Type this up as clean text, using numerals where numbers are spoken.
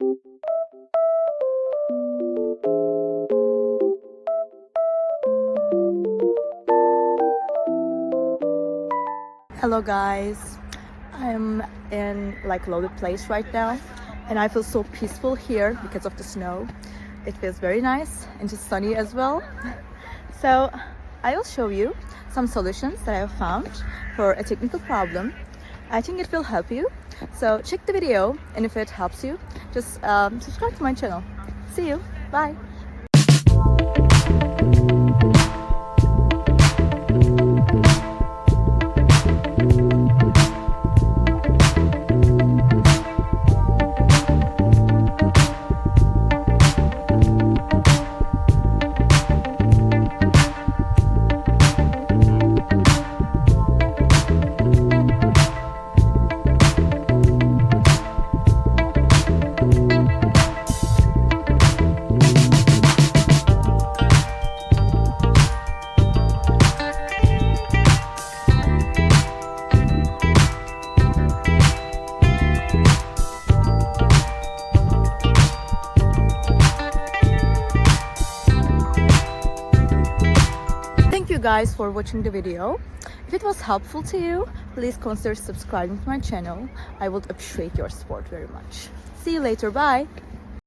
Hello guys, I'm in like loaded place right now and I feel so peaceful here because of the snow. It feels very nice and just sunny as well. So I will show you some solutions that I have found for a technical problem. I think it will help you. So check the video, and if it helps you, just subscribe to my channel. See you. Bye. Thank you guys for watching the video. If it was helpful to you, please consider subscribing to my channel. I would appreciate your support very much. See you later. Bye.